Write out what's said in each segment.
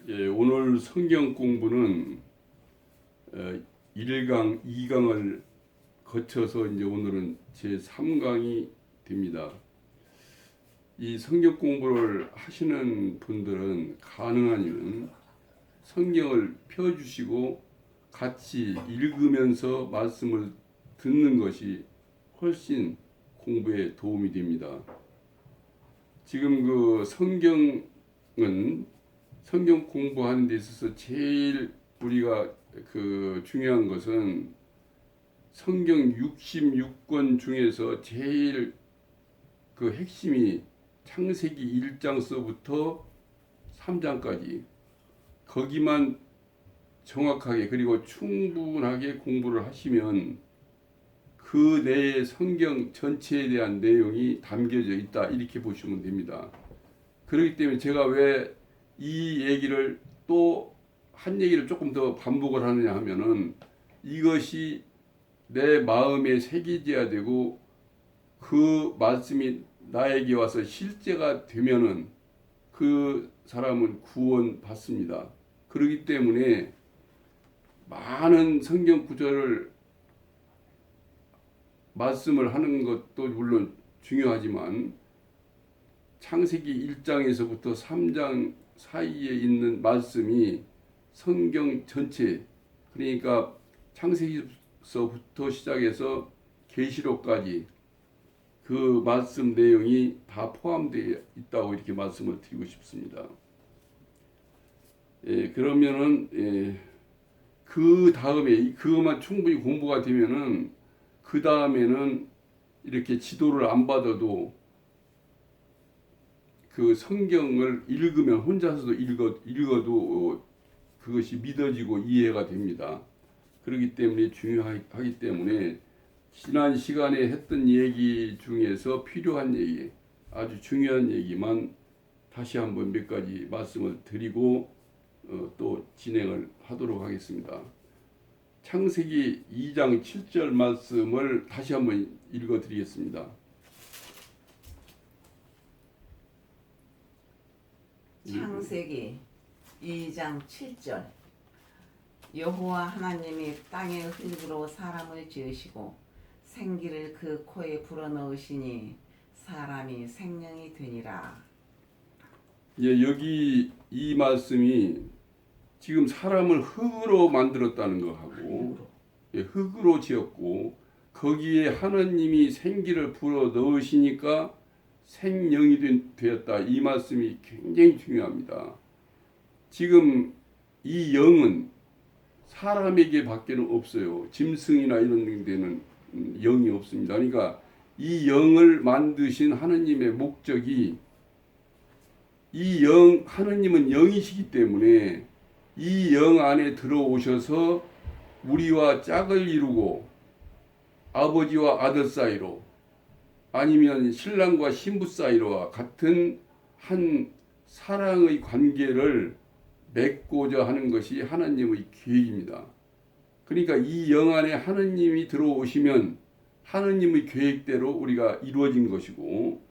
예, 오늘 성경 공부는 1강, 2강을 거쳐서 이제 오늘은 제 3강이 됩니다. 이 성경 공부를 하시는 분들은 가능하면 성경을 펴주시고 같이 읽으면서 말씀을 듣는 것이 훨씬 공부에 도움이 됩니다. 지금 그 성경 공부하는 데 있어서 제일 우리가 중요한 것은 성경 66권 중에서 제일 핵심이 창세기 1장서부터 3장까지 거기만 정확하게 그리고 충분하게 공부를 하시면 그 내의 성경 전체에 대한 내용이 담겨져 있다 이렇게 보시면 됩니다. 그렇기 때문에 제가 왜 이 얘기를 또 한 얘기를 조금 더 반복을 하느냐 하면은 이것이 내 마음에 새겨져야 되고 그 말씀이 나에게 와서 실제가 되면은 그 사람은 구원 받습니다. 그렇기 때문에 많은 성경 구절을 말씀을 하는 것도 물론 중요하지만 창세기 1장에서부터 3장 사이에 있는 말씀이 성경 전체 그러니까 창세기서부터 시작해서 계시록까지 그 말씀 내용이 다 포함되어 있다고 이렇게 말씀을 드리고 싶습니다. 그러면은 그 다음에 그것만 충분히 공부가 되면은 그 다음에는 이렇게 지도를 안 받아도 그 성경을 읽으면 혼자서도 읽어도 그것이 믿어지고 이해가 됩니다. 그렇기 때문에 중요하기 때문에 지난 시간에 했던 얘기 중에서 필요한 얘기, 아주 중요한 얘기만 다시 한번 몇 가지 말씀을 드리고 또 진행을 하도록 하겠습니다. 창세기 2장 7절 말씀을 다시 한번 읽어 드리겠습니다. 창세기 2장 7절 여호와 하나님이 땅의 흙으로 사람을 지으시고 생기를 그 코에 불어넣으시니 사람이 생명이 되니라. 여기 이 말씀이 지금 사람을 흙으로 만들었다는 것하고 흙으로 지었고 거기에 하나님이 생기를 불어 넣으시니까 생명이 되었다. 이 말씀이 굉장히 중요합니다. 지금 이 영은 사람에게 밖에는 없어요. 짐승이나 이런 데는 영이 없습니다. 그러니까 이 영을 만드신 하느님의 목적이 하느님은 영이시기 때문에 이 영 안에 들어오셔서 우리와 짝을 이루고 아버지와 아들 사이로 아니면 신랑과 신부 사이로와 같은 한 사랑의 관계를 맺고자 하는 것이 하나님의 계획입니다. 그러니까 이 영 안에 하나님이 들어오시면 하나님의 계획대로 우리가 이루어진 것이고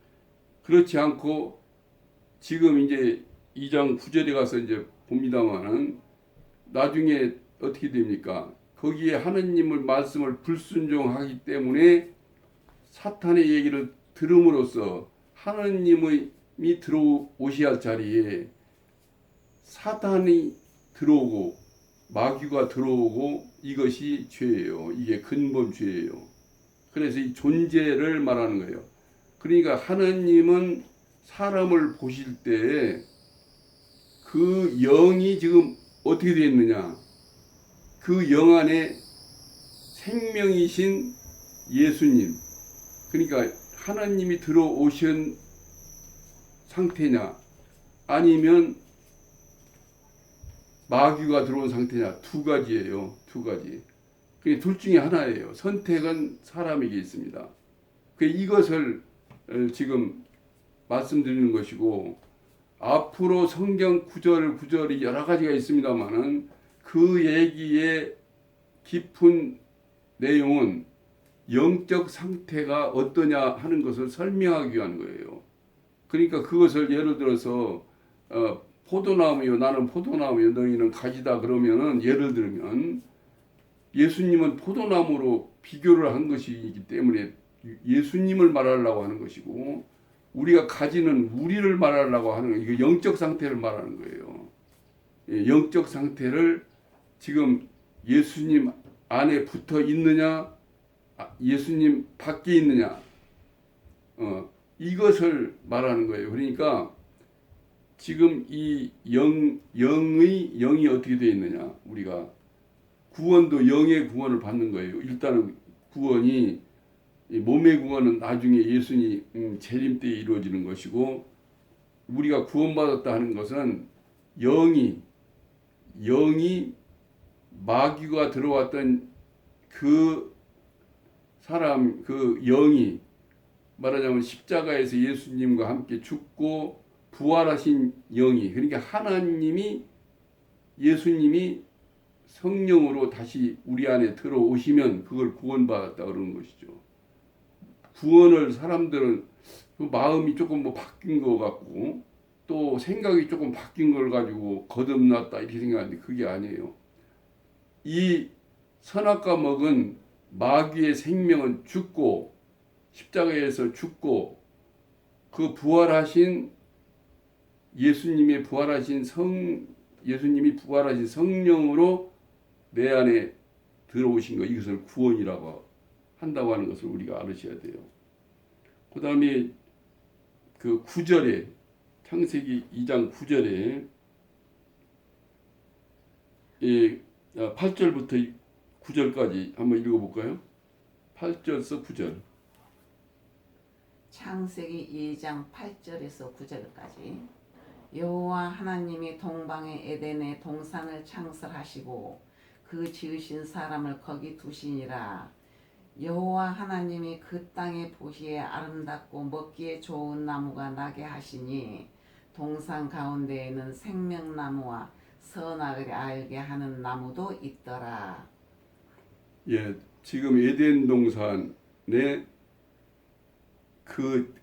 그렇지 않고 지금 이제 2장 9절에 가서 이제 봅니다만은 나중에 어떻게 됩니까? 거기에 하나님의 말씀을 불순종하기 때문에 사탄의 얘기를 들음으로써 하나님이 들어오셔야 할 자리에 사탄이 들어오고 마귀가 들어오고 이것이 죄예요. 이게 근본 죄예요. 그래서 이 존재를 말하는 거예요. 그러니까 하나님은 사람을 보실 때 그 영이 지금 어떻게 되어 있느냐? 그 영 안에 생명이신 예수님 그러니까 하나님이 들어오신 상태냐 아니면 마귀가 들어온 상태냐 두 가지예요. 두 가지. 둘 중에 하나예요. 선택은 사람에게 있습니다. 이것을 지금 말씀드리는 것이고 앞으로 성경 구절이 여러 가지가 있습니다만은 그 얘기의 깊은 내용은 영적 상태가 어떠냐 하는 것을 설명하기 위한 거예요. 그러니까 그것을 예를 들어서 포도나무요 나는 포도나무요 너희는 가지다 그러면은 예를 들면 예수님은 포도나무로 비교를 한 것이기 때문에 예수님을 말하려고 하는 것이고 우리가 가지는 우리를 말하려고 하는 거예요. 이거 영적 상태를 말하는 거예요. 예, 영적 상태를 지금 예수님 안에 붙어 있느냐 예수님 밖에 있느냐 이것을 말하는 거예요. 그러니까 지금 이 영이 어떻게 되어 있느냐 우리가 구원도 영의 구원을 받는 거예요. 일단은 구원이 몸의 구원은 나중에 예수님 재림 때에 이루어지는 것이고 우리가 구원받았다 하는 것은 영이 마귀가 들어왔던 그 사람 그 영이 말하자면 십자가에서 예수님과 함께 죽고 부활하신 영이 그러니까 하나님이 예수님이 성령으로 다시 우리 안에 들어오시면 그걸 구원받았다 그러는 것이죠. 구원을 사람들은 그 마음이 조금 뭐 바뀐 것 같고 또 생각이 조금 바뀐 걸 가지고 거듭났다 이렇게 생각하는데 그게 아니에요. 이 선악과 먹은 마귀의 생명은 죽고 십자가에서 죽고 그 부활하신 예수님이 부활하신 성령으로 내 안에 들어오신 것 이것을 구원이라고 한다고 하는 것을 우리가 알으셔야 돼요. 그 다음에 그 9절에 창세기 2장 9절에 8절부터 9절까지 한번 읽어볼까요? 8절에서 9절. 창세기 2장 8절에서 9절까지. 여호와 하나님이 동방의 에덴에 동산을 창설하시고 그 지으신 사람을 거기 두시니라. 여호와 하나님이 그 땅에 보시기에 아름답고 먹기에 좋은 나무가 나게 하시니 동산 가운데에는 생명나무와 선악을 알게 하는 나무도 있더라. 예, 지금 에덴 동산의 그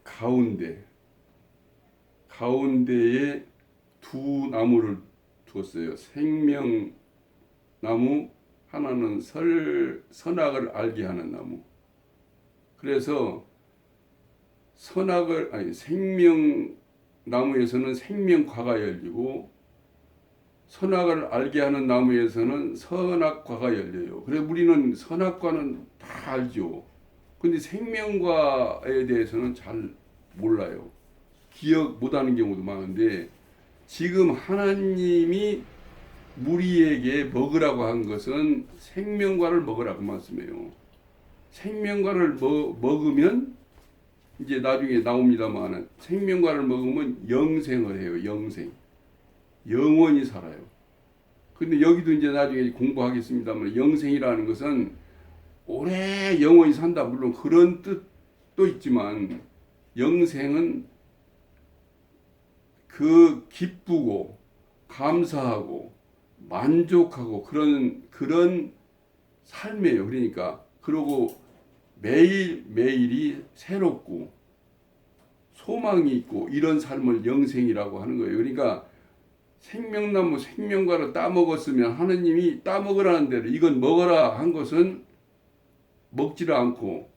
가운데에 두 나무를 두었어요. 생명나무 하나는 선악을 알게 하는 나무. 그래서 생명나무에서는 생명과가 열리고 선악을 알게 하는 나무에서는 선악과가 열려요. 그래서 우리는 선악과는 다 알죠. 근데 생명과에 대해서는 잘 몰라요. 기억 못하는 경우도 많은데 지금 하나님이 우리에게 먹으라고 한 것은 생명과를 먹으라고 말씀해요. 생명과를 먹으면 이제 나중에 나옵니다만 생명과를 먹으면 영생을 해요. 영원히 살아요. 근데 여기도 이제 나중에 공부하겠습니다만 영생이라는 것은 오래 영원히 산다. 물론 그런 뜻도 있지만 영생은 그 기쁘고 감사하고 만족하고 그런 삶이에요. 그러니까 그러고 매일매일이 새롭고 소망이 있고 이런 삶을 영생이라고 하는 거예요. 그러니까 생명나무 생명과를 따먹었으면 하느님이 따먹으라는 대로 이건 먹어라 한 것은 먹지를 않고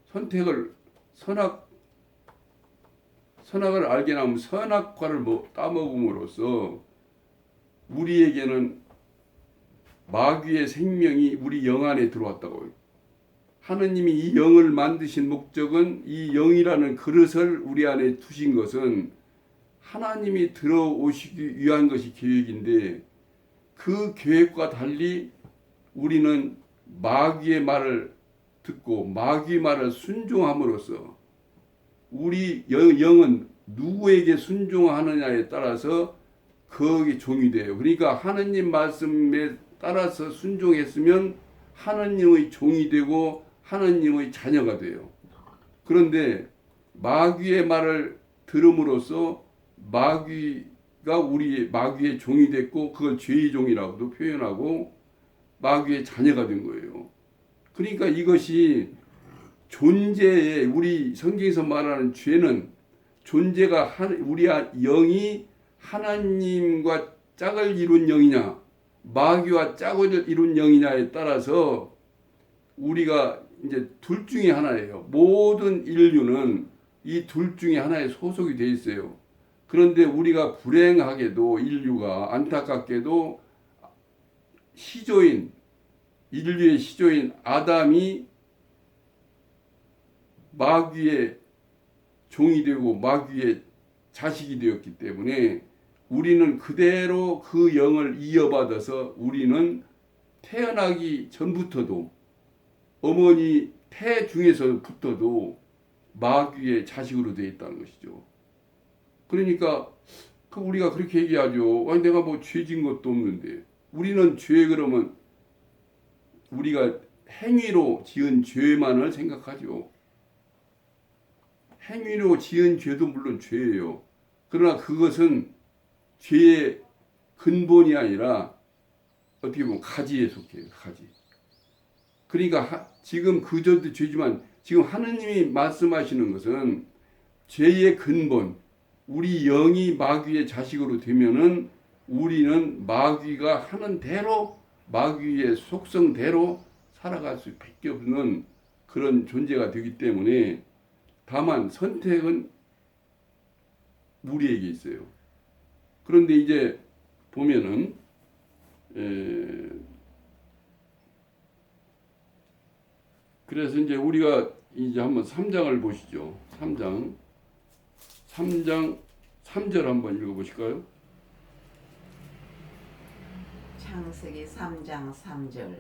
선택을 선악을 알게 하면 선악과를 따먹음으로써 우리에게는 마귀의 생명이 우리 영 안에 들어왔다고요. 하느님이 이 영을 만드신 목적은 이 영이라는 그릇을 우리 안에 두신 것은 하나님이 들어오시기 위한 것이 계획인데 그 계획과 달리 우리는 마귀의 말을 듣고 마귀의 말을 순종함으로써 우리 영은 누구에게 순종하느냐에 따라서 거기에 종이 돼요. 그러니까 하느님 말씀에 따라서 순종했으면 하느님의 종이 되고 하느님의 자녀가 돼요. 그런데 마귀의 말을 들음으로써 마귀가 마귀의 종이 됐고 그걸 죄의 종이라고도 표현하고 마귀의 자녀가 된 거예요. 그러니까 이것이 우리 성경에서 말하는 죄는 존재가 우리 영이 하나님과 짝을 이룬 영이냐 마귀와 짝을 이룬 영이냐에 따라서 우리가 이제 둘 중에 하나예요. 모든 인류는 이 둘 중에 하나에 소속이 돼 있어요. 그런데 우리가 불행하게도 인류가 안타깝게도 시조인 인류의 시조인 아담이 마귀의 종이 되고 마귀의 자식이 되었기 때문에 우리는 그대로 그 영을 이어받아서 우리는 태어나기 전부터도 어머니 태 중에서부터도 마귀의 자식으로 되어 있다는 것이죠. 그러니까 우리가 그렇게 얘기하죠. 아니 내가 뭐 죄진 것도 없는데. 우리는 죄 그러면 우리가 행위로 지은 죄만을 생각하죠. 행위로 지은 죄도 물론 죄예요. 그러나 그것은 죄의 근본이 아니라 어떻게 보면 가지에 속해요. 가지. 그러니까 지금 그전도 죄지만 지금 하느님이 말씀하시는 것은 죄의 근본, 우리 영이 마귀의 자식으로 되면은 우리는 마귀가 하는 대로 마귀의 속성대로 살아갈 수밖에 없는 그런 존재가 되기 때문에 다만 선택은 우리에게 있어요. 그런데 이제 보면은 그래서 이제 우리가 이제 한번 3장을 보시죠. 3장 3절 한번 읽어보실까요? 창세기 3장 3절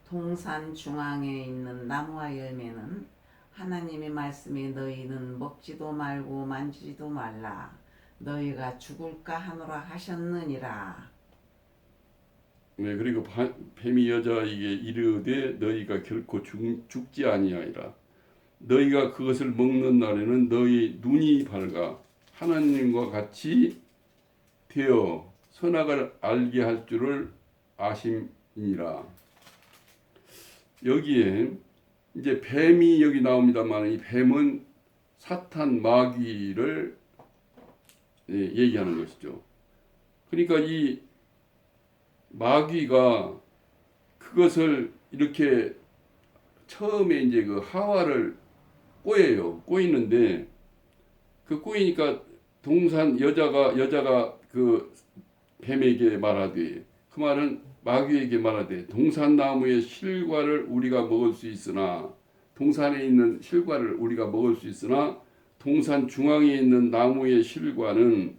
동산 중앙에 있는 나무와 열매는 하나님의 말씀에 너희는 먹지도 말고 만지지도 말라 너희가 죽을까 하노라 하셨느니라. 네, 그리고 뱀이 여자에게 이르되 너희가 결코 죽지 아니하리라. 너희가 그것을 먹는 날에는 너희 눈이 밝아 하나님과 같이 되어 선악을 알게 할 줄을 아심이니라. 여기에 이제 뱀이 여기 나옵니다만 이 뱀은 사탄 마귀를 얘기하는 것이죠. 그러니까 이 마귀가 그것을 이렇게 처음에 이제 그 하와를 꼬여요. 꼬이는데 그 꼬이니까 동산 여자가 그 뱀에게 말하되 그 말은 마귀에게 말하되 동산나무의 실과를 우리가 먹을 수 있으나 동산에 있는 실과를 우리가 먹을 수 있으나 동산 중앙에 있는 나무의 실과는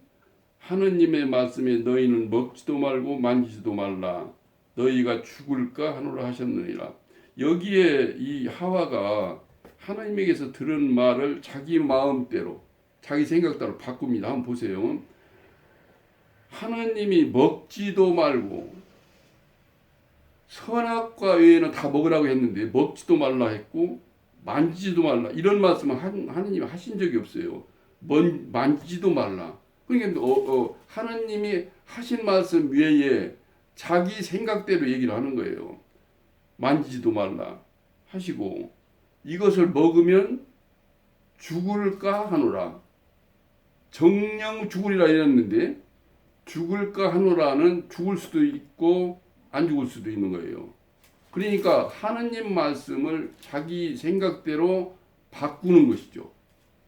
하느님의 말씀에 너희는 먹지도 말고 만지지도 말라 너희가 죽을까 하노라 하셨느니라. 여기에 이 하와가 하나님에게서 들은 말을 자기 마음대로 자기 생각대로 바꿉니다. 한번 보세요. 하나님이 먹지도 말고 선악과 외에는 다 먹으라고 했는데 먹지도 말라 했고 만지지도 말라 이런 말씀을 하나님이 하신 적이 없어요. 만지지도 말라. 그러니까 하나님이 하신 말씀 외에 자기 생각대로 얘기를 하는 거예요. 만지지도 말라 하시고 이것을 먹으면 죽을까 하노라. 정령 죽으리라 이랬는데 죽을까 하노라는 죽을 수도 있고 안 죽을 수도 있는 거예요. 그러니까 하느님 말씀을 자기 생각대로 바꾸는 것이죠.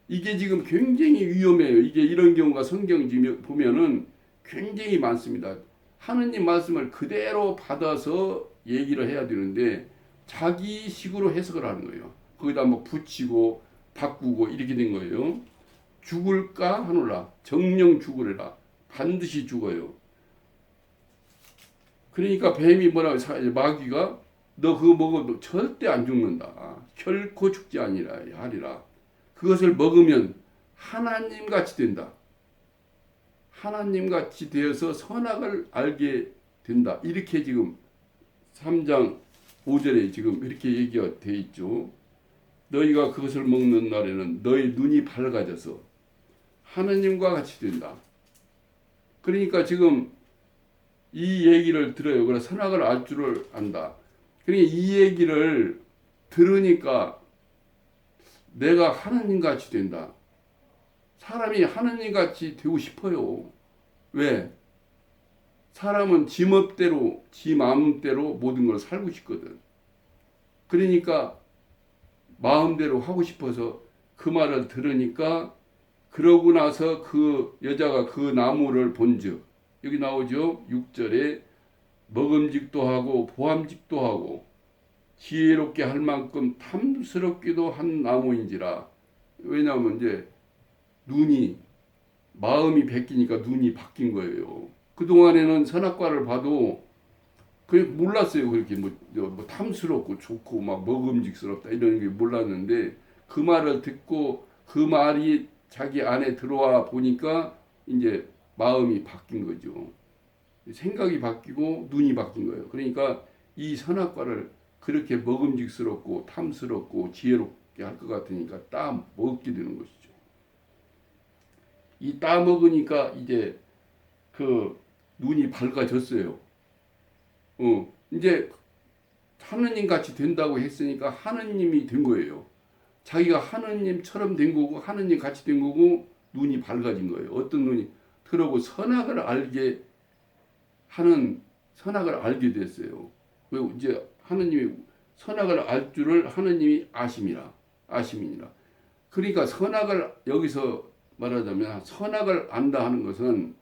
이게 지금 굉장히 위험해요. 이게 이런 경우가 성경 보면은 굉장히 많습니다. 하느님 말씀을 그대로 받아서 얘기를 해야 되는데 자기 식으로 해석을 하는 거예요. 거기다 뭐 붙이고 바꾸고 이렇게 된 거예요. 죽을까 하노라. 정령 죽으리라. 반드시 죽어요. 그러니까 뱀이 뭐라고 마귀가 너 그거 먹어도 절대 안 죽는다. 결코 죽지 하리라. 그것을 먹으면 하나님같이 된다. 하나님같이 되어서 선악을 알게 된다. 이렇게 지금 3장 5절에 지금 이렇게 얘기가 돼 있죠. 너희가 그것을 먹는 날에는 너희 눈이 밝아져서 하나님과 같이 된다. 그러니까 지금 이 얘기를 들어요. 그래서 선악을 알 줄을 안다. 그러니까 이 얘기를 들으니까 내가 하나님같이 된다. 사람이 하나님같이 되고 싶어요. 왜? 사람은 지 멋대로, 지 마음대로 모든 걸 살고 싶거든. 그러니까 마음대로 하고 싶어서 그 말을 들으니까 그러고 나서 그 여자가 그 나무를 본즉 여기 나오죠. 6절에 먹음직도 하고 보암직도 하고 지혜롭게 할 만큼 탐스럽기도 한 나무인지라. 왜냐하면 이제 눈이 마음이 바뀌니까 눈이 바뀐 거예요. 그동안에는 선악과를 봐도 그 몰랐어요. 그렇게 뭐 탐스럽고 좋고 막 먹음직스럽다 이런 게 몰랐는데 그 말을 듣고 그 말이 자기 안에 들어와 보니까 이제 마음이 바뀐 거죠. 생각이 바뀌고 눈이 바뀐 거예요. 그러니까 이 선악과를 그렇게 먹음직스럽고 탐스럽고 지혜롭게 할 것 같으니까 따 먹게 되는 것이죠. 이 따 먹으니까 이제 그 눈이 밝아졌어요. 이제 하느님 같이 된다고 했으니까 하느님이 된 거예요. 자기가 하느님처럼 된 거고 하느님 같이 된 거고 눈이 밝아진 거예요. 어떤 눈이? 그러고 선악을 알게 하는 선악을 알게 됐어요. 왜 이제 하느님이 선악을 알 줄을 하느님이 아심이니라. 그러니까 선악을 여기서 말하자면 선악을 안다 하는 것은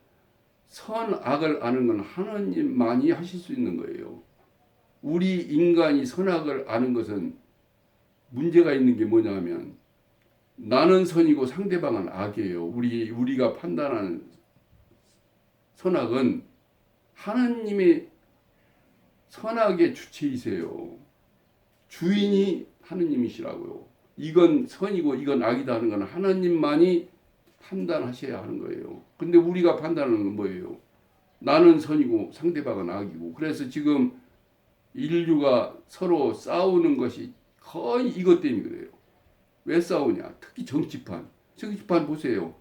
선악을 아는 건 하느님만이 하실 수 있는 거예요. 우리 인간이 선악을 아는 것은 문제가 있는 게 뭐냐면 나는 선이고 상대방은 악이에요. 우리가 판단하는 선악은 하나님의 선악의 주체이세요. 주인이 하느님이시라고요. 이건 선이고 이건 악이다 하는 건 하나님만이 판단하셔야 하는 거예요. 근데 우리가 판단하는 건 뭐예요? 나는 선이고 상대방은 악이고. 그래서 지금 인류가 서로 싸우는 것이 거의 이것 때문에 그래요. 왜 싸우냐? 특히 정치판. 정치판 보세요.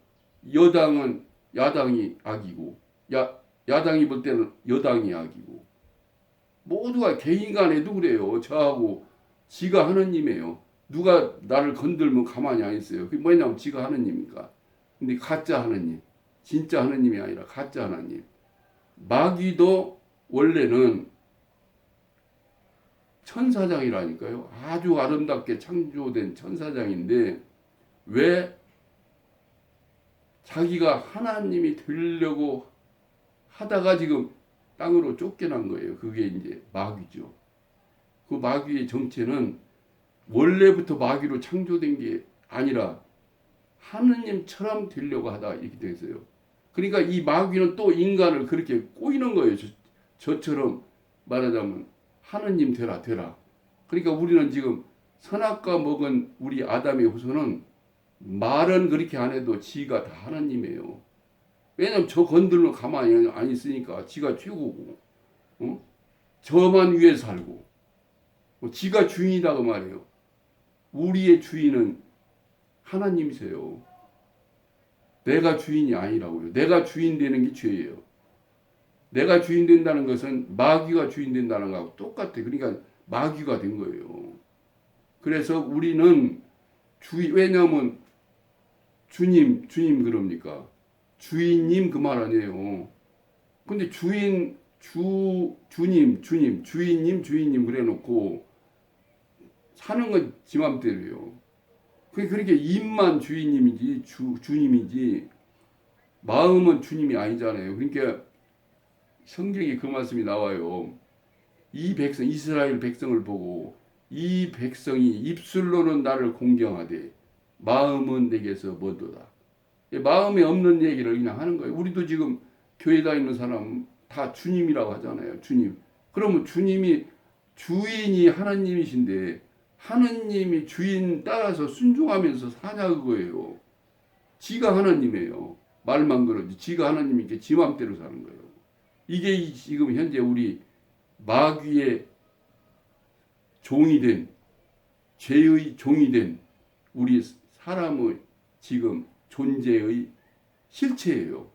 여당은 야당이 악이고 야당이 볼 때는 여당이 악이고 모두가 개인 간에도 그래요. 저하고 지가 하느님이에요. 누가 나를 건들면 가만히 안 있어요. 그게 뭐냐면 지가 하느님이니까. 근데 가짜 하느님, 진짜 하느님이 아니라 가짜 하느님. 마귀도 원래는 천사장이라니까요. 아주 아름답게 창조된 천사장인데 왜 자기가 하나님이 되려고 하다가 지금 땅으로 쫓겨난 거예요. 그게 이제 마귀죠. 그 마귀의 정체는 원래부터 마귀로 창조된 게 아니라 하느님처럼 되려고 하다 이렇게 됐어요. 그러니까 이 마귀는 또 인간을 그렇게 꼬이는 거예요. 저처럼 말하자면 하느님 되라. 그러니까 우리는 지금 선악과 먹은 우리 아담의 후손은 말은 그렇게 안 해도 지가 다 하나님이에요. 왜냐면 저 건들면 가만히 안 있으니까 지가 최고고, 저만 위에 살고, 지가 주인이라고 말해요. 우리의 주인은 하나님이세요. 내가 주인이 아니라고요. 내가 주인 되는 게 죄예요. 내가 주인 된다는 것은 마귀가 주인 된다는 거하고 똑같아. 그러니까 마귀가 된 거예요. 그래서 우리는 왜냐하면 주님 그럽니까? 주인님 그 말 아니에요. 근데 주인님 주인님 그래 놓고 사는 건 지 맘대로예요. 그렇게 입만 주인님이지 주님이지 마음은 주님이 아니잖아요. 그러니까 성경에 그 말씀이 나와요. 이 백성 이스라엘 백성을 보고 이 백성이 입술로는 나를 공경하되 마음은 내게서 멀도다. 마음에 없는 얘기를 그냥 하는 거예요. 우리도 지금 교회 다니는 사람 다 주님이라고 하잖아요. 주님. 그러면 주님이 주인이 하나님이신데 하나님이 주인 따라서 순종하면서 사냐 그거예요. 지가 하나님이에요. 말만 그러지. 지가 하나님이니까 지 맘대로 사는 거예요. 이게 지금 현재 우리 마귀의 종이 된 죄의 종이 된 우리 사람의 지금 존재의 실체예요.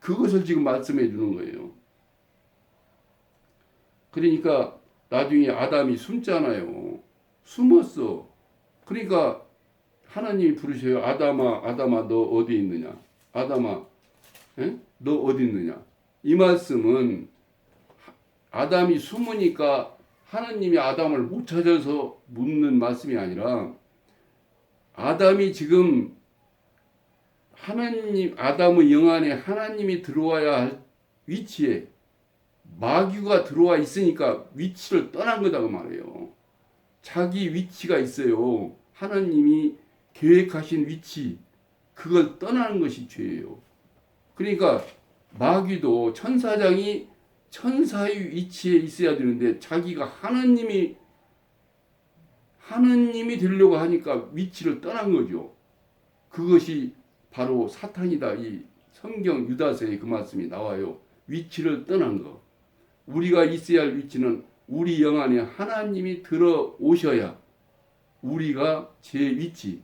그것을 지금 말씀해 주는 거예요. 그러니까 나중에 아담이 숨잖아요. 숨었어. 그러니까 하나님이 부르셔요. 아담아 너 어디 있느냐? 아담아 너 어디 있느냐? 이 말씀은 아담이 숨으니까 하나님이 아담을 못 찾아서 묻는 말씀이 아니라 아담이 지금 하나님, 아담의 영 안에 하나님이 들어와야 할 위치에 마귀가 들어와 있으니까 위치를 떠난 거다 그 말이에요. 자기 위치가 있어요. 하나님이 계획하신 위치, 그걸 떠나는 것이 죄예요. 그러니까 마귀도 천사장이 천사의 위치에 있어야 되는데 자기가 하나님이 되려고 하니까 위치를 떠난 거죠. 그것이 바로 사탄이다. 이 성경 유다서에 그 말씀이 나와요. 위치를 떠난 거. 우리가 있어야 할 위치는 우리 영 안에 하나님이 들어오셔야 우리가 제 위치,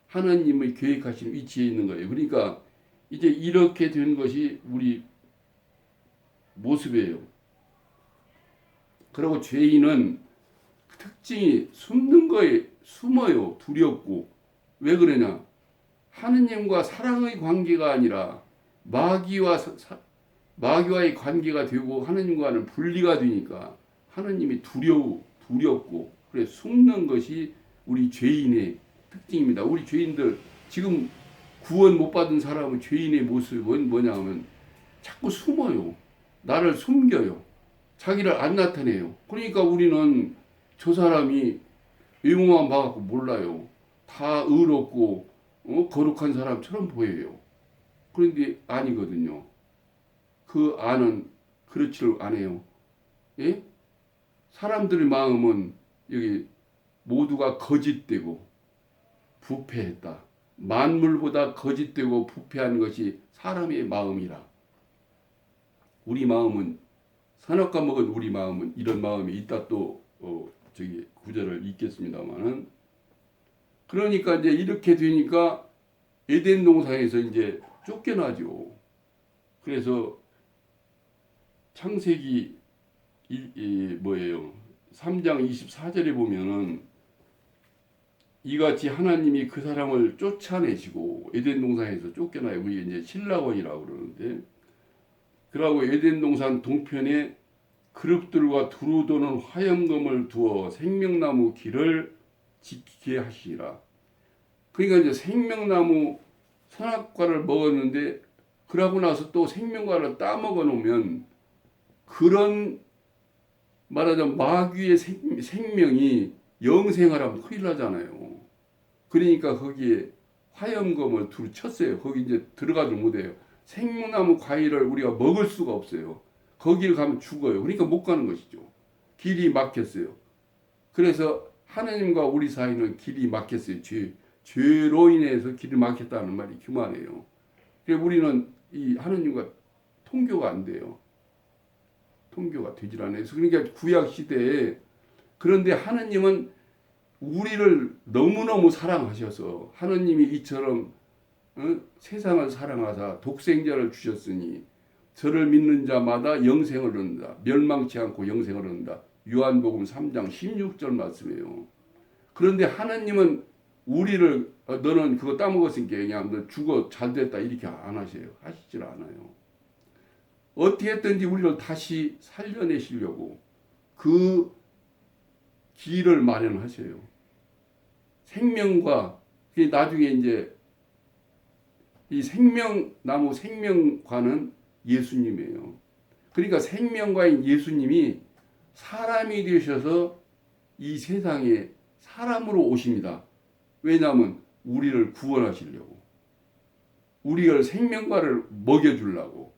하나님의 계획하신 위치에 있는 거예요. 그러니까 이제 이렇게 된 것이 우리 모습이에요. 그리고 죄인은 특징이 숨는 거에 숨어요. 두렵고. 왜 그러냐? 하느님과 사랑의 관계가 아니라 마귀와의 관계가 되고 하느님과는 분리가 되니까 하느님이 두렵고 그래 숨는 것이 우리 죄인의 특징입니다. 우리 죄인들 지금 구원 못 받은 사람은 죄인의 모습은 뭐냐 하면 자꾸 숨어요. 나를 숨겨요. 자기를 안 나타내요. 그러니까 우리는 저 사람이 외모만 봐갖고 몰라요. 다 의롭고 거룩한 사람처럼 보여요. 그런데 아니거든요. 그 안은 그렇지를 않아요. 예? 사람들의 마음은 여기 모두가 거짓되고 부패했다. 만물보다 거짓되고 부패한 것이 사람의 마음이라. 우리 마음은 선악과 먹은 우리 마음은 이런 마음이 있다. 또 구절을 읽겠습니다만은 그러니까 이제 이렇게 되니까 에덴 동산에서 이제 쫓겨나죠. 그래서 창세기 3장 24절에 보면은 이같이 하나님이 그 사람을 쫓아내시고 에덴 동산에서 쫓겨나요. 우리 이제 신라원이라고 그러는데 그러고 에덴 동산 동편에 그룹들과 두루 도는 화염검을 두어 생명나무 길을 지키게 하시니라. 그러니까 이제 생명나무 선악과를 먹었는데 그러고 나서 또 생명과를 따먹어 놓으면 그런 말하자면 마귀의 생명이 영생을 하면 큰일 나잖아요. 그러니까 거기에 화염검을 두루 쳤어요. 거기 이제 들어가지 못해요. 생명나무 과일을 우리가 먹을 수가 없어요. 거기를 가면 죽어요. 그러니까 못 가는 것이죠. 길이 막혔어요. 그래서 하나님과 우리 사이는 길이 막혔어요. 죄로 인해서 길이 막혔다는 말이 교만해요. 그래서 우리는 이 하나님과 통교가 안 돼요. 통교가 되질 않아요. 그러니까 구약 시대에 그런데 하나님은 우리를 너무너무 사랑하셔서 하나님이 이처럼 세상을 사랑하사 독생자를 주셨으니 저를 믿는 자마다 영생을 얻는다. 멸망치 않고 영생을 얻는다. 요한복음 3장 16절 말씀이에요. 그런데 하나님은 우리를 너는 그거 따먹었으니까 그냥 너 죽어 잘됐다 이렇게 안 하세요. 하시질 않아요. 어떻게 했든지 우리를 다시 살려내시려고 그 길을 마련하셔요. 생명과 나중에 이제 이 생명나무 생명과는 예수님이에요. 그러니까 생명과인 예수님이 사람이 되셔서 이 세상에 사람으로 오십니다. 왜냐하면 우리를 구원하시려고. 우리를 생명과를 먹여주려고.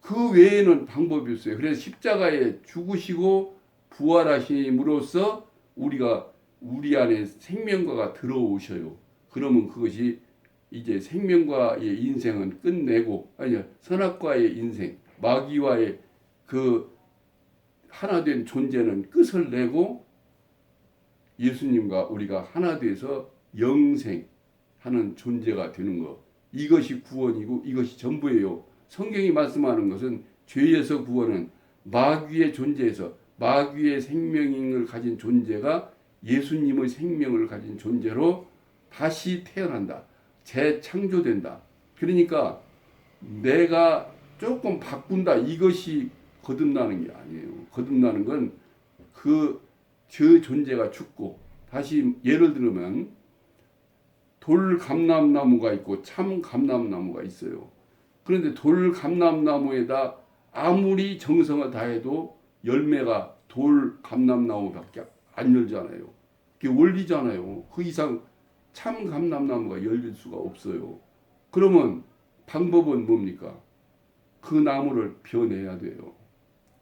그 외에는 방법이 없어요. 그래서 십자가에 죽으시고 부활하심으로써 우리가 우리 안에 생명과가 들어오셔요. 그러면 그것이 이제 생명과의 인생은 끝내고 선악과의 인생, 마귀와의 그 하나된 존재는 끝을 내고 예수님과 우리가 하나 돼서 영생하는 존재가 되는 것. 이것이 구원이고 이것이 전부예요. 성경이 말씀하는 것은 죄에서 구원은 마귀의 존재에서 마귀의 생명을 가진 존재가 예수님의 생명을 가진 존재로 다시 태어난다. 재창조된다. 그러니까 내가 조금 바꾼다 이것이 거듭나는 게 아니에요. 거듭나는 건 저 존재가 죽고, 다시 예를 들면 돌 감람나무가 있고 참 감람나무가 있어요. 그런데 돌 감람나무에다 아무리 정성을 다해도 열매가 돌 감람나무밖에 안 열잖아요. 그게 원리잖아요. 그 이상 참 감람나무가 열릴 수가 없어요. 그러면 방법은 뭡니까? 그 나무를 베어내야 돼요.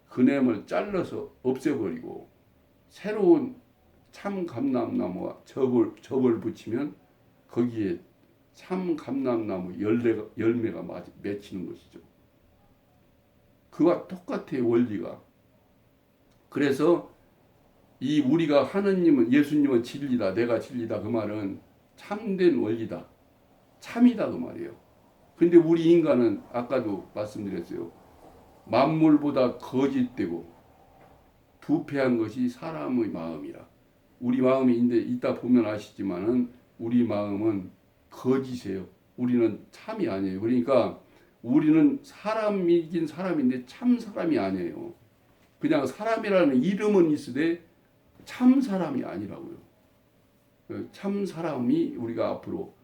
그 나무를 잘라서 없애버리고 새로운 참 감람나무와 접을 붙이면 거기에 참 감람나무 열매가 맺히는 것이죠. 그와 똑같아요, 원리가. 그래서 이 우리가 하느님은, 예수님은 진리다, 내가 진리다, 그 말은 참된 원리다, 참이다 그 말이에요. 근데 우리 인간은 아까도 말씀드렸어요. 만물보다 거짓되고 부패한 것이 사람의 마음이라. 우리 마음이 이따 보면 아시지만은 우리 마음은 거짓이에요. 우리는 참이 아니에요. 그러니까 우리는 사람이긴 사람인데 참 사람이 아니에요. 그냥 사람이라는 이름은 있으되 참 사람이 아니라고요. 참 사람이 우리가 앞으로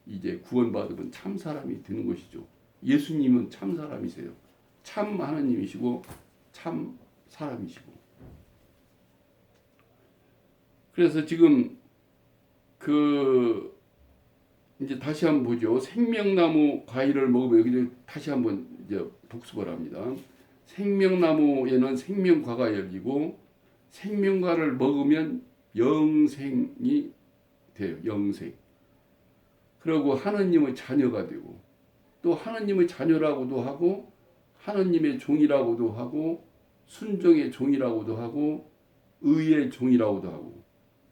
이제 구원받으면 참 사람이 되는 것이죠. 예수님은 참 사람이세요. 참 하나님이시고 참 사람이시고. 그래서 지금 이제 다시 한번 보죠. 생명나무 과일을 먹으면, 여기 다시 한번 이제 복습을 합니다. 생명나무에는 생명과가 열리고 생명과를 먹으면 영생이 돼요. 영생. 그리고 하느님의 자녀가 되고, 또 하느님의 자녀라고도 하고 하느님의 종이라고도 하고 순종의 종이라고도 하고 의의 종이라고도 하고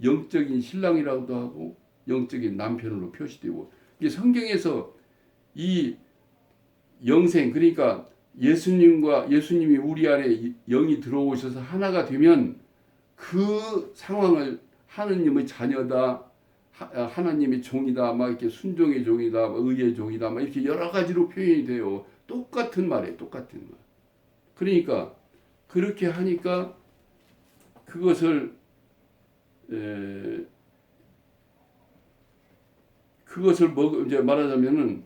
영적인 신랑이라고도 하고 영적인 남편으로 표시되고, 이게 성경에서 이 영생, 그러니까 예수님이 우리 안에 영이 들어오셔서 하나가 되면 그 상황을 하느님의 자녀다, 하나님의 종이다, 막 이렇게 순종의 종이다, 의의 종이다, 막 이렇게 여러 가지로 표현이 돼요. 똑같은 말이에요, 똑같은 말. 그러니까 그렇게 하니까 그것을 이제 말하자면은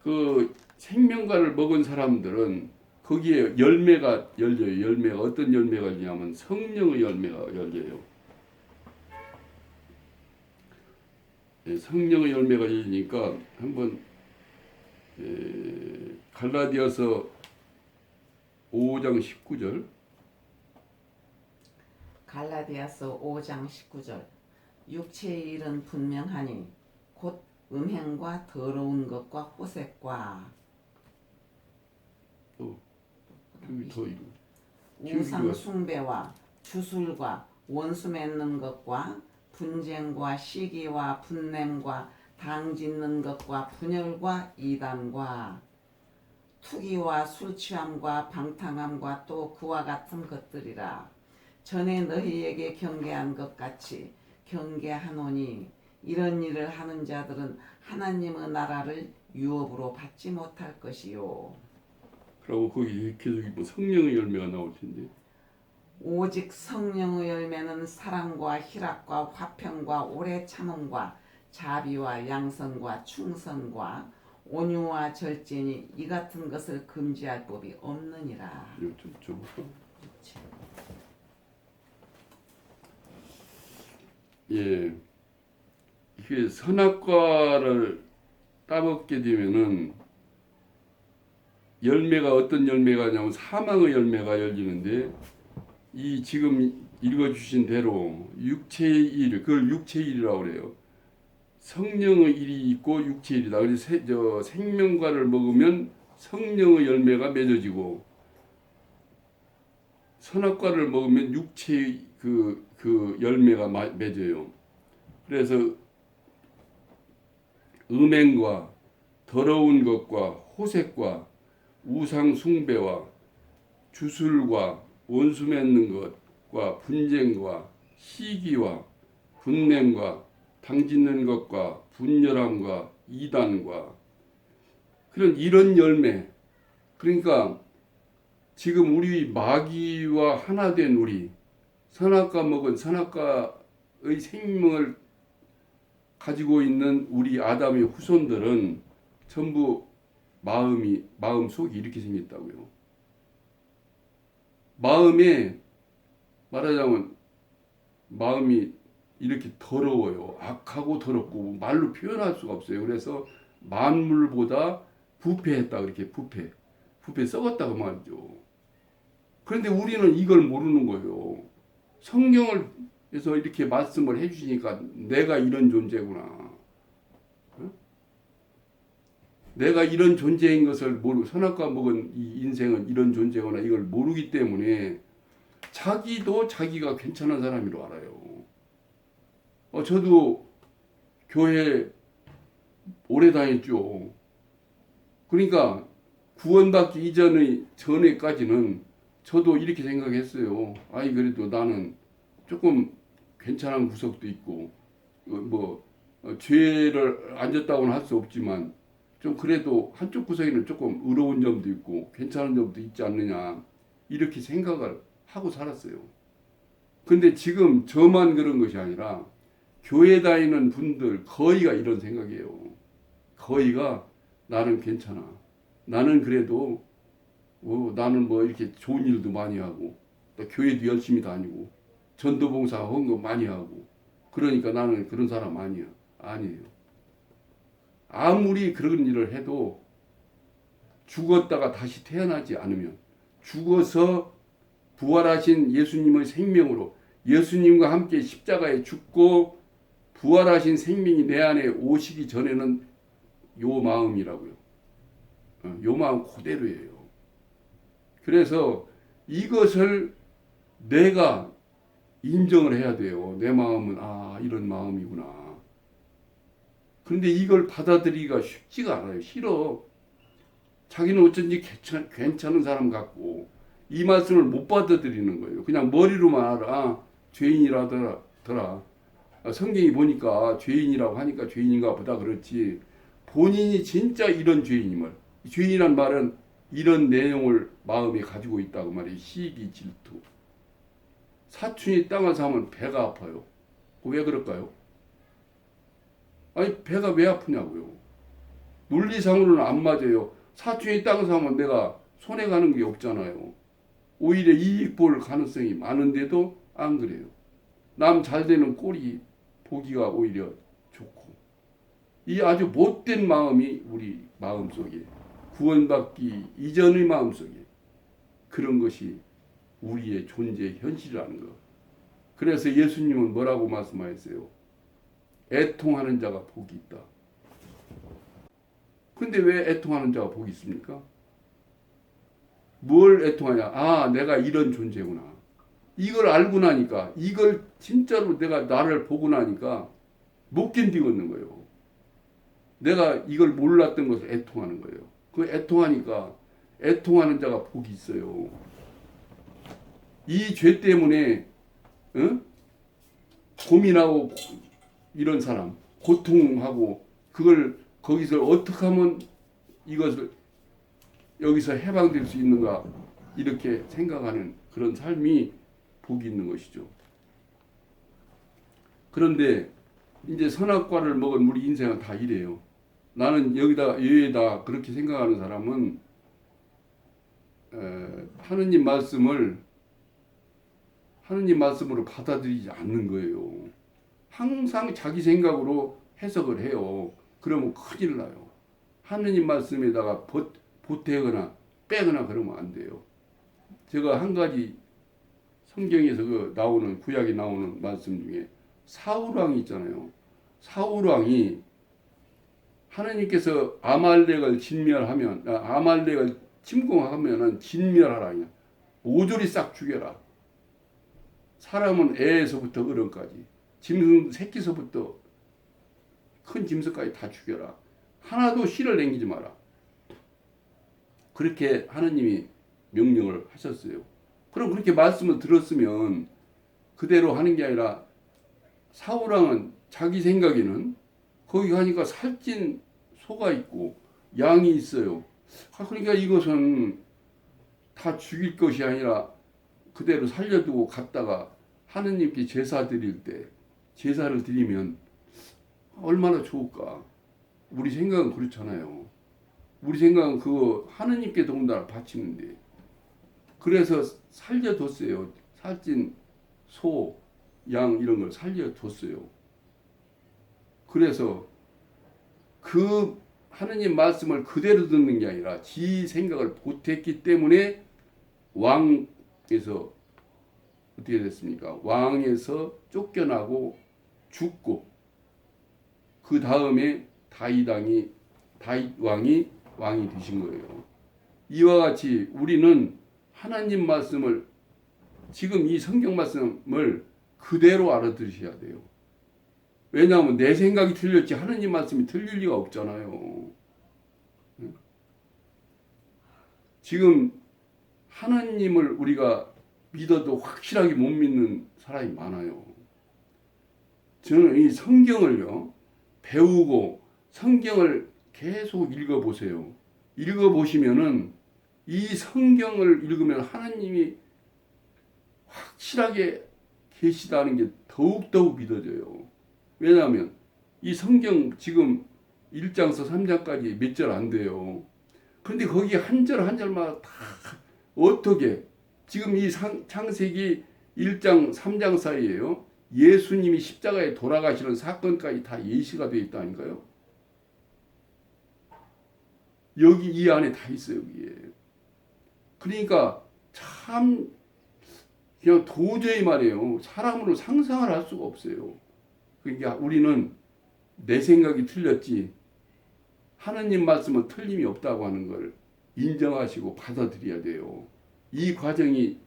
그 생명과를 먹은 사람들은 거기에 열매가 열려요. 열매가 어떤 열매가 열리냐면 성령의 열매가 열려요. 성령의 열매가 열리니까 한번 갈라디아서 5장 19절. 갈라디아서 5장 19절. 육체의 일은 분명하니 곧 음행과 더러운 것과 호색과 우상 숭배와 주술과 원수 맺는 것과 분쟁과 시기와 분냄과 당짓는 것과 분열과 이단과 투기와 술 취함과 방탕함과 또 그와 같은 것들이라. 전에 너희에게 경계한 것 같이 경계하노니 이런 일을 하는 자들은 하나님의 나라를 유업으로 받지 못할 것이요. 그리고 거기 계속 뭐 성령의 열매가 나올 텐데. 오직 성령의 열매는 사랑과 희락과 화평과 오래 참음과 자비와 양선과 충성과 온유와 절제니 이 같은 것을 금지할 법이 없느니라. 좀. 예, 이게 선악과를 따먹게 되면은 열매가 어떤 열매가냐면 사망의 열매가 열리는데, 이 지금 읽어주신 대로 육체의 일, 그걸 육체의 일이라고 그래요. 성령의 일이 있고 육체의 일이다. 그래서 생명과를 먹으면 성령의 열매가 맺어지고, 선악과를 먹으면 육체의 그 열매가 맺어요. 그래서 음행과 더러운 것과 호색과 우상 숭배와 주술과 원수 맺는 것과 분쟁과 시기와 분냄과 당짓는 것과 분열함과 이단과 이런 열매. 그러니까 지금 우리 마귀와 하나 된 우리, 선악과 먹은 선악과의 생명을 가지고 있는 우리 아담의 후손들은 전부 마음속이 이렇게 생겼다고요. 마음에 말하자면 마음이 이렇게 더러워요. 악하고 더럽고 말로 표현할 수가 없어요. 그래서 만물보다 부패했다. 그렇게 부패 썩었다고 말이죠. 그런데 우리는 이걸 모르는 거예요. 성경에서 이렇게 말씀을 해주시니까 내가 이런 존재구나. 어? 내가 이런 존재인 것을 모르고 선악과 먹은 이 인생은 이런 존재구나 이걸 모르기 때문에 자기도 자기가 괜찮은 사람이로 알아요. 저도 교회 오래 다녔죠. 그러니까 구원받기 전에까지는 저도 이렇게 생각했어요. 아이 그래도 나는 조금 괜찮은 구석도 있고 죄를 안 졌다고는 할 수 없지만 좀 그래도 한쪽 구석에는 조금 의로운 점도 있고 괜찮은 점도 있지 않느냐 이렇게 생각을 하고 살았어요. 근데 지금 저만 그런 것이 아니라 교회 다니는 분들 거의가 이런 생각이에요. 거의가 나는 괜찮아. 나는 그래도 나는 이렇게 좋은 일도 많이 하고 또 교회도 열심히 다니고 전도봉사 헌금 많이 하고 그러니까 나는 그런 사람 아니야. 아니에요. 아무리 그런 일을 해도 죽었다가 다시 태어나지 않으면 죽어서 부활하신 예수님의 생명으로 예수님과 함께 십자가에 죽고 부활하신 생명이 내 안에 오시기 전에는 요 마음이라고요. 요 마음 그대로예요. 그래서 이것을 내가 인정을 해야 돼요. 내 마음은 이런 마음이구나. 그런데 이걸 받아들이기가 쉽지가 않아요. 싫어. 자기는 어쩐지 괜찮은 사람 같고 이 말씀을 못 받아들이는 거예요. 그냥 머리로만 알아. 죄인이라더라. 성경이 보니까 죄인이라고 하니까 죄인인가 보다 그렇지. 본인이 진짜 이런 죄인임을. 죄인이란 말은 이런 내용을 마음에 가지고 있다고 말이에요. 시기, 질투. 사춘이 땅을 사면 배가 아파요. 왜 그럴까요? 아니 배가 왜 아프냐고요. 논리상으로는 안 맞아요. 사춘이 땅을 사면 내가 손해가는 게 없잖아요. 오히려 이익 볼 가능성이 많은데도 안 그래요. 남 잘되는 꼴이 보기가 오히려 좋고 이 아주 못된 마음이 우리 마음속에 구원받기 이전의 마음속에 그런 것이 우리의 존재 현실이라는 것. 그래서 예수님은 뭐라고 말씀하셨어요? 애통하는 자가 복이 있다. 근데 왜 애통하는 자가 복이 있습니까? 뭘 애통하냐? 내가 이런 존재구나. 이걸 알고 나니까 이걸 진짜로 내가 나를 보고 나니까 못 견디겠는 거예요. 내가 이걸 몰랐던 것을 애통하는 거예요. 그 애통하니까 애통하는 자가 복이 있어요. 이 죄 때문에 고민하고 이런 사람 고통하고 그걸 거기서 어떻게 하면 이것을 여기서 해방될 수 있는가 이렇게 생각하는 그런 삶이 복이 있는 것이죠. 그런데 이제 선악과를 먹은 우리 인생은 다 이래요. 나는 여기다 그렇게 생각하는 사람은 하느님 말씀으로 받아들이지 않는 거예요. 항상 자기 생각으로 해석을 해요. 그러면 큰일 나요. 하느님 말씀에다가 보태거나 빼거나 그러면 안 돼요. 제가 한 가지 성경에서 나오는 구약에 나오는 말씀 중에 사울왕이 있잖아요. 사울왕이 하나님께서 아말렉을 침공하면은 진멸하라. 모조리 싹 죽여라. 사람은 애에서부터 어른까지, 짐승 새끼서부터 큰 짐승까지 다 죽여라. 하나도 씨를 남기지 마라. 그렇게 하느님이 명령을 하셨어요. 그럼 그렇게 말씀을 들었으면 그대로 하는 게 아니라 사울왕은 자기 생각에는 거기 가니까 살찐 소가 있고 양이 있어요. 그러니까 이것은 다 죽일 것이 아니라 그대로 살려두고 갔다가 하느님께 제사 드릴 때 제사를 드리면 얼마나 좋을까. 우리 생각은 그렇잖아요. 우리 생각은 그거 하느님께 더군다나 바치는데, 그래서 살려뒀어요. 살찐 소, 양 이런 걸 살려뒀어요. 그래서 그 하느님 말씀을 그대로 듣는 게 아니라 지 생각을 보탰기 때문에 왕에서 어떻게 됐습니까? 왕에서 쫓겨나고 죽고, 그 다음에 다윗 왕이 되신 거예요. 이와 같이 우리는 하나님 말씀을, 지금 이 성경 말씀을 그대로 알아들으셔야 돼요. 왜냐하면 내 생각이 틀렸지 하나님 말씀이 틀릴 리가 없잖아요. 지금 하나님을 우리가 믿어도 확실하게 못 믿는 사람이 많아요. 저는 이 성경을요, 배우고 성경을 계속 읽어보세요. 읽어보시면은 이 성경을 읽으면 하나님이 확실하게 계시다는 게 더욱더욱 믿어져요. 왜냐하면 이 성경 지금 1장서 3장까지 몇 절 안 돼요. 그런데 거기 한 절 한 절마다 다 어떻게, 지금 이 창세기 1장 3장 사이에요, 예수님이 십자가에 돌아가시는 사건까지 다 예시가 되어 있다니까요. 여기 이 안에 다 있어요. 여기에. 그러니까 참 그냥 도저히 말이에요, 사람으로 상상을 할 수가 없어요. 그러니까 우리는 내 생각이 틀렸지 하느님 말씀은 틀림이 없다고 하는 걸 인정하시고 받아들여야 돼요. 이 과정이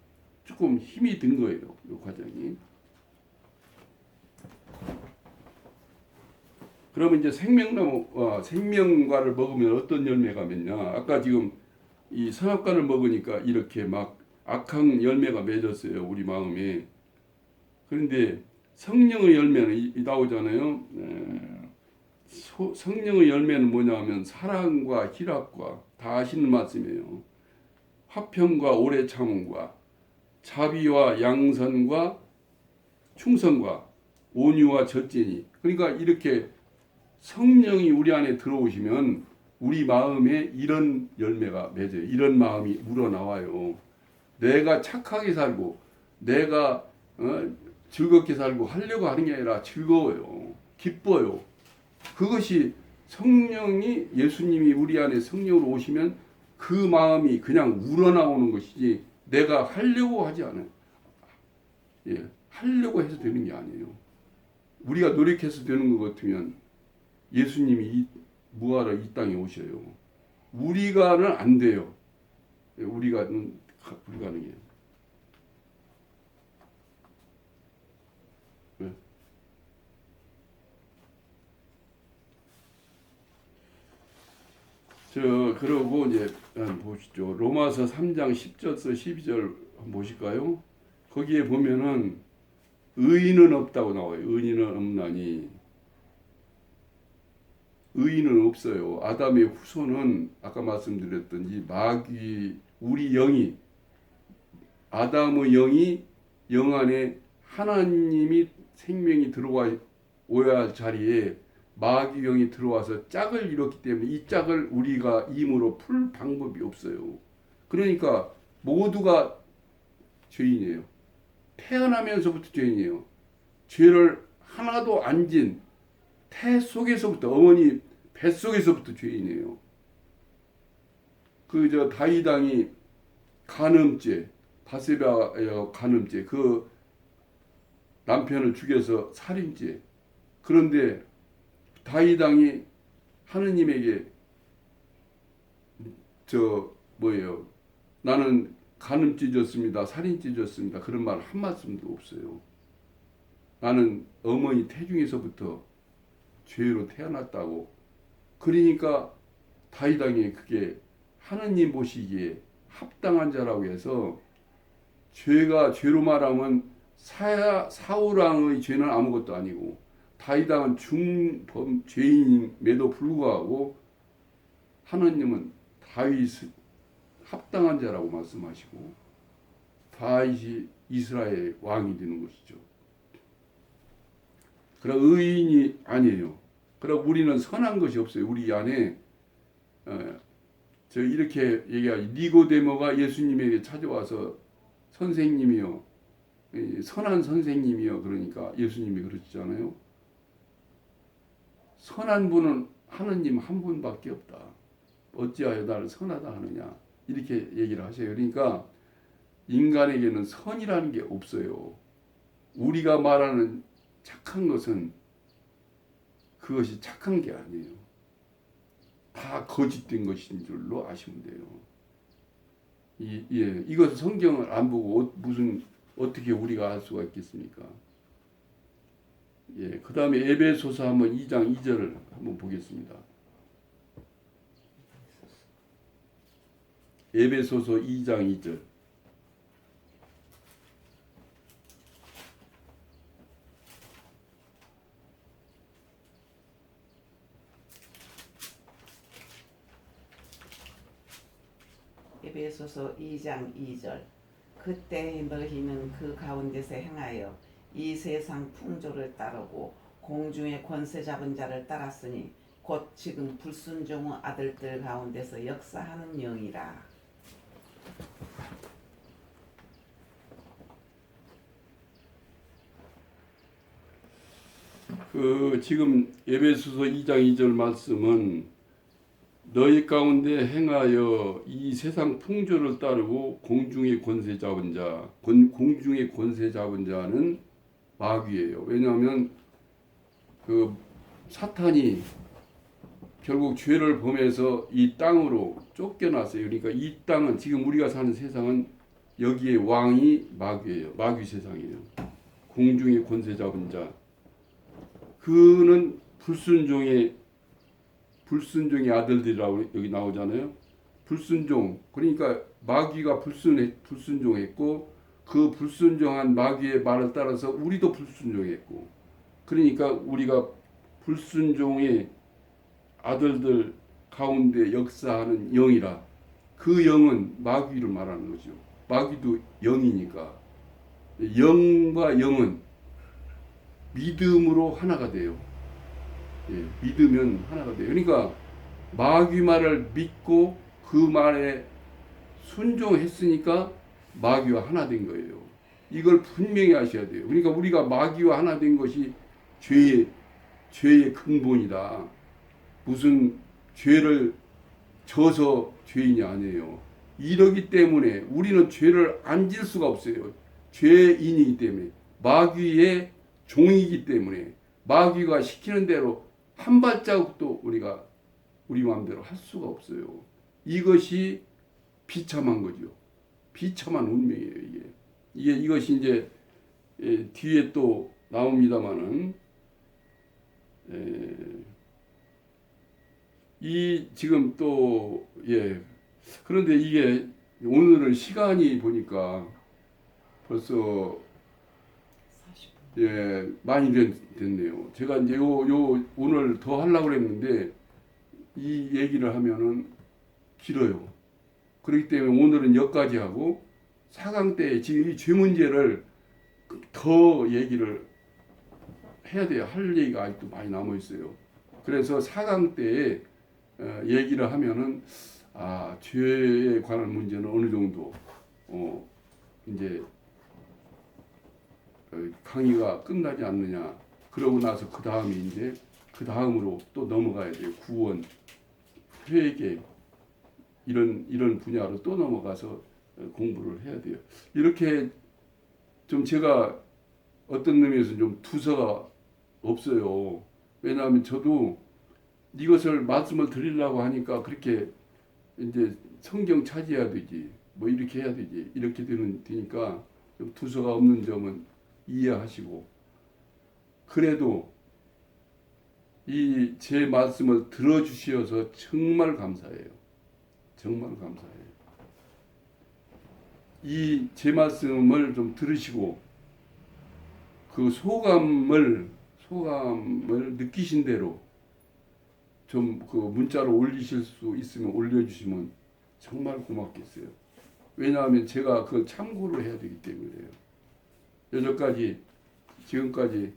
조금 힘이 든 거예요. 이 과정이. 그러면 이제 생명과를 먹으면 어떤 열매가 맺냐? 아까 지금 이 선악과를 먹으니까 이렇게 막 악한 열매가 맺었어요, 우리 마음에. 그런데 성령의 열매는 나오잖아요. 성령의 열매는 뭐냐 하면 사랑과 희락과, 다 아시는 말씀이에요. 화평과 오래 참음과 자비와 양선과 충성과 온유와 절제니. 그러니까 이렇게 성령이 우리 안에 들어오시면 우리 마음에 이런 열매가 맺어요. 이런 마음이 우러나와요. 내가 착하게 살고 내가 즐겁게 살고 하려고 하는 게 아니라 즐거워요. 기뻐요. 그것이 성령이, 예수님이 우리 안에 성령으로 오시면 그 마음이 그냥 우러나오는 것이지 내가 하려고 하지 않아요. 예, 하려고 해서 되는 게 아니에요. 우리가 노력해서 되는 것 같으면 예수님이 뭐하러 이 땅에 오셔요. 우리가는 안 돼요. 우리가는 불가능해요. 네. 그러고 이제 보시죠. 로마서 3장 10절서 12절 한번 보실까요? 거기에 보면은 의인은 없다고 나와요. 의인은 없나니. 의인은 없어요. 아담의 후손은 아까 말씀드렸던 이 마귀, 우리 영이, 아담의 영이 영 안에 하나님이 생명이 들어와야 할 자리에 마귀 영이 들어와서 짝을 이뤘기 때문에 이 짝을 우리가 힘으로 풀 방법이 없어요. 그러니까 모두가 죄인이에요. 태어나면서부터 죄인이에요. 죄를 하나도 안 진 태 속에서부터, 어머니 뱃속에서부터 죄인이에요. 다윗 왕이 간음죄, 바세바 간음죄, 그 남편을 죽여서 살인죄. 그런데 다윗 왕이 하느님에게 나는 간음죄 졌습니다, 살인죄 졌습니다, 그런 말 한 말씀도 없어요. 나는 어머니 태중에서부터 죄로 태어났다고. 그러니까 다윗 왕이 그게 하느님 보시기에 합당한 자라고 해서, 죄가 죄로 말하면 사울 왕의 죄는 아무것도 아니고 다윗 왕은 중범 죄인임에도 불구하고 하느님은 다윗 합당한 자라고 말씀하시고 다윗이 이스라엘 왕이 되는 것이죠. 그러나 의인이 아니에요. 그러나 우리는 선한 것이 없어요. 우리 안에 저 이렇게 얘기하지. 니고데모가 예수님에게 찾아와서 선생님이요, 선한 선생님이요. 그러니까 예수님이 그러시잖아요. 선한 분은 하느님 한 분밖에 없다. 어찌하여 나를 선하다 하느냐. 이렇게 얘기를 하세요. 그러니까 인간에게는 선이라는 게 없어요. 우리가 말하는 착한 것은 그것이 착한 게 아니에요. 다 거짓된 것인 줄로 아시면 돼요. 이것을 성경을 안 보고 어떻게 우리가 알 수가 있겠습니까? 그 다음에 에베소서 한번 2장 2절을 한번 보겠습니다. 에베소서 2장 2절. 에베소서 2장 2절. 그때 너희는 그 가운데서 행하여 이 세상 풍조를 따르고 공중의 권세 잡은 자를 따랐으니 곧 지금 불순종의 아들들 가운데서 역사하는 영이라. 지금 에베소서 2장 2절 말씀은 너희 가운데 행하여 이 세상 풍조를 따르고 공중의 권세 잡은 자, 공중의 권세 잡은 자는 마귀예요. 왜냐하면 그 사탄이 결국 죄를 범해서 이 땅으로 쫓겨났어요. 그러니까 이 땅은 지금 우리가 사는 세상은 여기에 왕이 마귀예요. 마귀 세상이에요. 공중의 권세 잡은 자. 그는 불순종의 아들들이라고 여기 나오잖아요. 불순종. 그러니까 마귀가 불순종했고 그 불순종한 마귀의 말을 따라서 우리도 불순종했고 그러니까 우리가 불순종의 아들들 가운데 역사하는 영이라 그 영은 마귀를 말하는 거죠. 마귀도 영이니까 영과 영은 믿음으로 하나가 돼요. 믿으면 하나가 돼요. 그러니까 마귀 말을 믿고 그 말에 순종했으니까 마귀와 하나 된 거예요. 이걸 분명히 아셔야 돼요. 그러니까 우리가 마귀와 하나 된 것이 죄의 근본이다. 무슨 죄를 져서 죄인이 아니에요. 이러기 때문에 우리는 죄를 안 질 수가 없어요. 죄인이기 때문에 마귀의 종이기 때문에 마귀가 시키는 대로 한 발자국도 우리가 우리 마음대로 할 수가 없어요. 이것이 비참한 거죠. 비참한 운명이에요. 이것이 이제 뒤에 또 나옵니다마는 이 지금 또 그런데 이게 오늘은 시간이 보니까 벌써 많이 됐네요. 제가 이제 오늘 더 하려고 그랬는데 이 얘기를 하면은 길어요. 그렇기 때문에 오늘은 여기까지 하고 4강 때 지금 이 죄 문제를 더 얘기를 해야 돼요. 할 얘기가 아직도 많이 남아 있어요. 그래서 4강 때 얘기를 하면은 죄에 관한 문제는 어느 정도 이제 강의가 끝나지 않느냐. 그러고 나서 그 다음에 이제 그 다음으로 또 넘어가야 돼요. 구원, 회개 이런 분야로 또 넘어가서 공부를 해야 돼요. 이렇게 좀 제가 어떤 의미에서 좀 두서가 없어요. 왜냐하면 저도 이것을 말씀을 드리려고 하니까 그렇게 이제 성경 찾아야 되지, 뭐 이렇게 해야 되지, 이렇게 되니까 좀 두서가 없는 점은 이해하시고, 그래도 이 제 말씀을 들어주셔서 정말 감사해요. 정말 감사해요. 이 제 말씀을 좀 들으시고 그 소감을 느끼신 대로 좀 그 문자로 올리실 수 있으면 올려주시면 정말 고맙겠어요. 왜냐하면 제가 그 참고를 해야 되기 때문에요. 여기까지 지금까지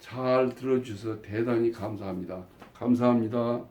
잘 들어주셔서 대단히 감사합니다. 감사합니다.